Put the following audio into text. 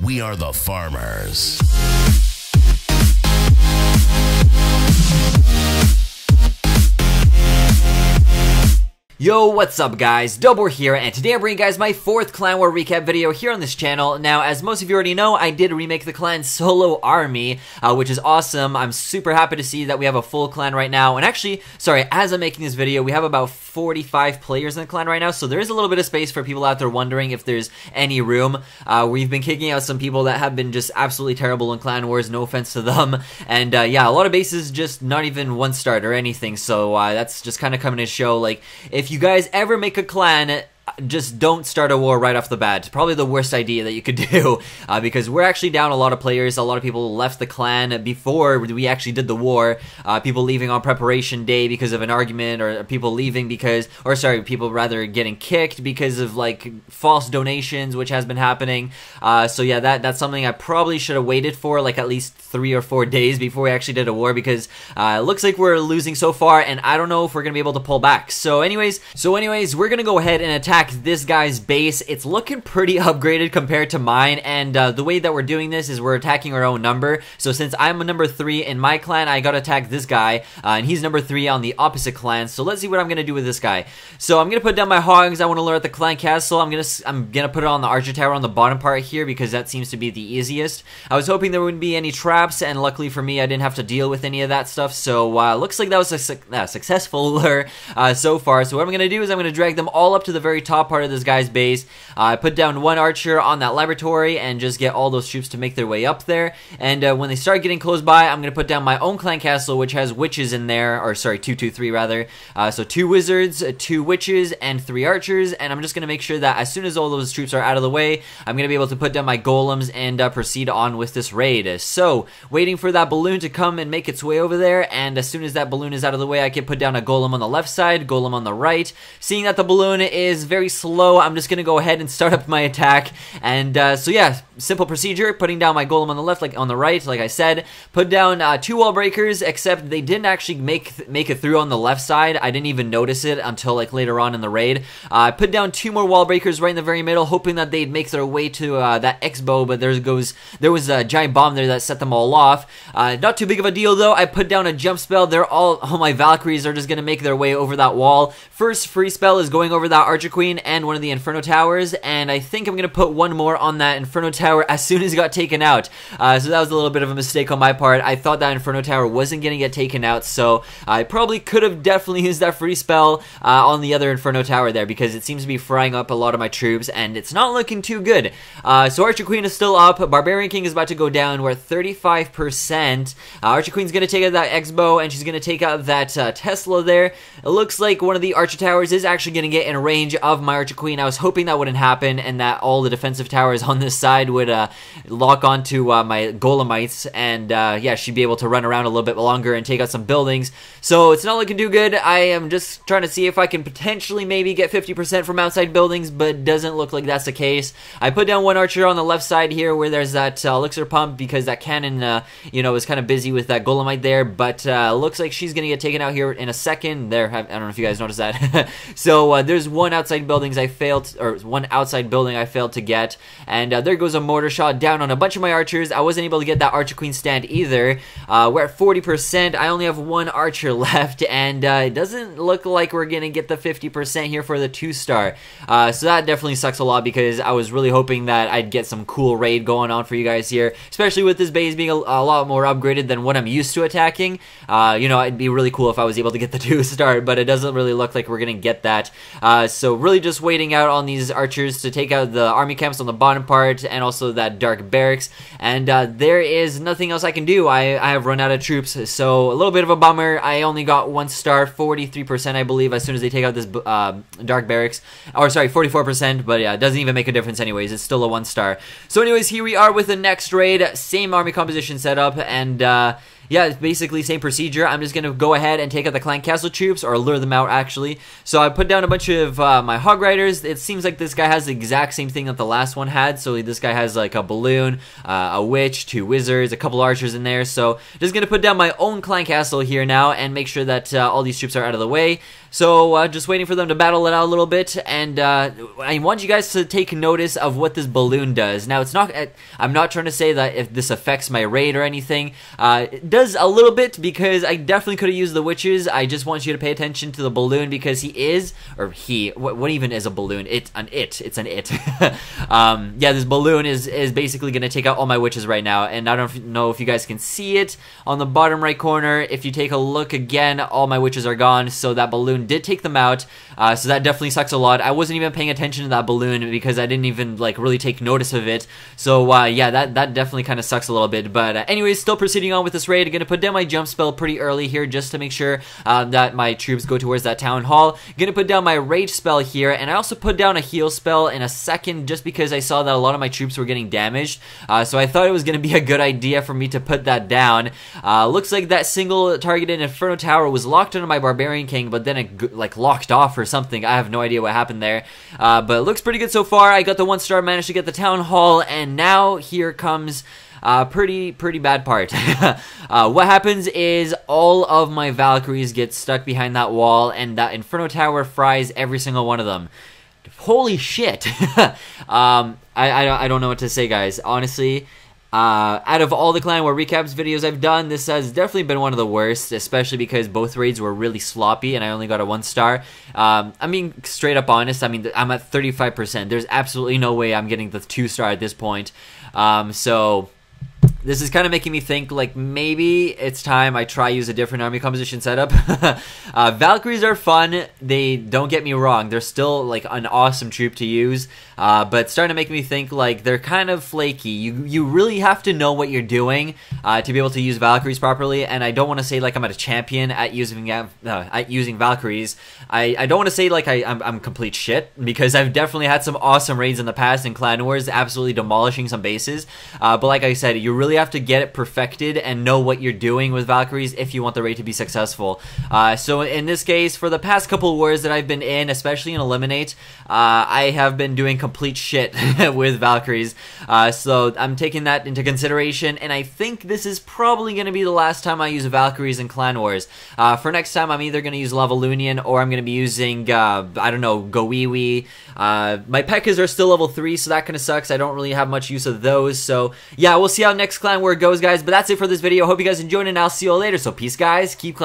We are the farmers. Yo, what's up guys, DubWar here, and today I'm bringing you guys my 4th Clan War recap video here on this channel. Now, as most of you already know, I did remake the clan Solo Army, which is awesome. I'm super happy to see that we have a full clan right now, and actually, sorry, as I'm making this video, we have about 45 players in the clan right now, so there is a little bit of space for people out there wondering if there's any room. We've been kicking out some people that have been just absolutely terrible in Clan Wars, no offense to them, and yeah, a lot of bases just not even 1 star or anything, so that's just kind of coming to show, like, if you guys ever make a clan, just don't start a war right off the bat. Probably the worst idea that you could do, because we're actually down a lot of players. A lot of people left the clan before we actually did the war. People leaving on preparation day because of an argument, or people leaving because, or sorry, people rather getting kicked because of like false donations, which has been happening. So yeah, that's something I probably should have waited for, like at least 3 or 4 days before we actually did a war, because it looks like we're losing so far, and I don't know if we're gonna be able to pull back. So anyways, we're gonna go ahead and attack this guy's base. It's looking pretty upgraded compared to mine, and the way that we're doing this is we're attacking our own number. So since I'm a number 3 in my clan, I gotta attack this guy, and he's number 3 on the opposite clan. So let's see what I'm gonna do with this guy. So I'm gonna put down my hogs. I want to lure at the clan castle. I'm gonna put it on the archer tower on the bottom part here, because that seems to be the easiest. I was hoping there wouldn't be any traps, and luckily for me, I didn't have to deal with any of that stuff. So looks like that was a successful lure so far. So what I'm gonna do is I'm gonna drag them all up to the very top part of this guy's base. I put down 1 archer on that laboratory and just get all those troops to make their way up there. And when they start getting close by, I'm gonna put down my own clan castle, which has witches in there, or sorry, 223 rather. So 2 wizards, 2 witches, and 3 archers. And I'm just gonna make sure that as soon as all those troops are out of the way, I'm gonna be able to put down my golems and proceed on with this raid. So waiting for that balloon to come and make its way over there, and as soon as that balloon is out of the way, I can put down a golem on the left side, golem on the right. Seeing that the balloon is very slow, I'm just gonna go ahead and start up my attack. And so yeah, simple procedure, putting down my golem on the left, like on the right, like I said. Put down 2 wall breakers, except they didn't actually make it through on the left side. I didn't even notice it until like later on in the raid. I put down 2 more wall breakers right in the very middle, hoping that they'd make their way to that X-bow, but there was a giant bomb there that set them all off. Not too big of a deal though. I put down a jump spell. All my Valkyries are just gonna make their way over that wall. First free spell is going over that Archer Queen and one of the Inferno Towers, and I think I'm gonna put 1 more on that Inferno Tower as soon as it got taken out. So that was a little bit of a mistake on my part. I thought that Inferno Tower wasn't gonna get taken out, so I probably could have definitely used that free spell on the other Inferno Tower there, because it seems to be frying up a lot of my troops, and it's not looking too good. So Archer Queen is still up. Barbarian King is about to go down. We're at 35%. Archer Queen's gonna take out that X-bow, and she's gonna take out that Tesla there. It looks like one of the Archer Towers is actually gonna get in range of my Archer Queen. I was hoping that wouldn't happen, and that all the defensive towers on this side would lock onto my Golemites, and yeah, she'd be able to run around a little bit longer and take out some buildings. So it's not looking too good. I am just trying to see if I can potentially maybe get 50% from outside buildings, but doesn't look like that's the case. I put down 1 archer on the left side here where there's that elixir pump, because that cannon, you know, is kind of busy with that Golemite there, but looks like she's gonna get taken out here in a second. There, I don't know if you guys noticed that. So there's 1 outside building I failed to get, and there goes a mortar shot down on a bunch of my archers. I wasn't able to get that Archer Queen stand either. We're at 40%. I only have 1 archer left, and it doesn't look like we're gonna get the 50% here for the 2-star. So that definitely sucks a lot, because I was really hoping that I'd get some cool raid going on for you guys here, especially with this base being a lot more upgraded than what I'm used to attacking. You know, it'd be really cool if I was able to get the 2-star, but it doesn't really look like we're gonna get that. So really just waiting out on these archers to take out the army camps on the bottom part, and also that dark barracks, and there is nothing else I can do. I have run out of troops, so a little bit of a bummer. I only got 1 star, 43% I believe, as soon as they take out this dark barracks, or sorry, 44%, but yeah, it doesn't even make a difference anyways. It's still a 1 star. So anyways, here we are with the next raid. Same army composition setup, and yeah, it's basically same procedure. I'm just gonna go ahead and take out the clan castle troops, or lure them out actually. So I put down a bunch of my hog riders. It seems like this guy has the exact same thing that the last one had. So this guy has like a balloon, a witch, 2 wizards, a couple archers in there. So just gonna put down my own clan castle here now and make sure that all these troops are out of the way. So just waiting for them to battle it out a little bit, and I want you guys to take notice of what this balloon does. Now, it's not. I'm not trying to say that if this affects my raid or anything. It does a little bit because I definitely could have used the witches. I just want you to pay attention to the balloon because what even is a balloon? It's an it. Yeah, this balloon is basically gonna take out all my witches right now, and I don't know if you guys can see it on the bottom right corner. If you take a look again, all my witches are gone, so that balloon did take them out. So that definitely sucks a lot. I wasn't even paying attention to that balloon because I didn't even like really take notice of it. So yeah, that definitely kind of sucks a little bit. But anyways, still proceeding on with this raid. I'm gonna put down my jump spell pretty early here just to make sure that my troops go towards that town hall. Gonna put down my rage spell here, and I also put down a heal spell in a second just because I saw that a lot of my troops were getting damaged. So I thought it was gonna be a good idea for me to put that down. Looks like that single targeted Inferno Tower was locked onto my Barbarian King, but then it like locked off or something. I have no idea what happened there, but it looks pretty good so far. I got the 1-star, managed to get the town hall, and now here comes pretty bad part. What happens is all of my Valkyries get stuck behind that wall, and that Inferno Tower fries every single one of them. Holy shit. I don't know what to say, guys. Honestly, out of all the Clan War recaps videos I've done, this has definitely been one of the worst, especially because both raids were really sloppy and I only got a 1-star. I'm being straight up honest. I mean, I'm at 35%. There's absolutely no way I'm getting the 2-star at this point. So this is kind of making me think like maybe it's time I try use a different army composition setup. Valkyries are fun. They don't get me wrong. They're still like an awesome troop to use. But it's starting to make me think like they're kind of flaky. You really have to know what you're doing to be able to use Valkyries properly. And I don't want to say like I'm at a champion at using Valkyries. I don't want to say like I'm complete shit, because I've definitely had some awesome raids in the past in Clan Wars, absolutely demolishing some bases. But like I said, you really have to get it perfected and know what you're doing with Valkyries if you want the raid to be successful. So in this case, for the past couple wars that I've been in, especially in Eliminate, I have been doing complete shit with Valkyries. So I'm taking that into consideration, and I think this is probably going to be the last time I use Valkyries in Clan Wars. For next time, I'm either going to use Lavalunian or I'm going to be using, I don't know, Gowiwi. My Pekkas are still level 3, so that kind of sucks. I don't really have much use of those. So yeah, we'll see how next Clan War goes, guys. But that's it for this video. Hope you guys enjoyed, and I'll see you all later. So peace, guys. Keep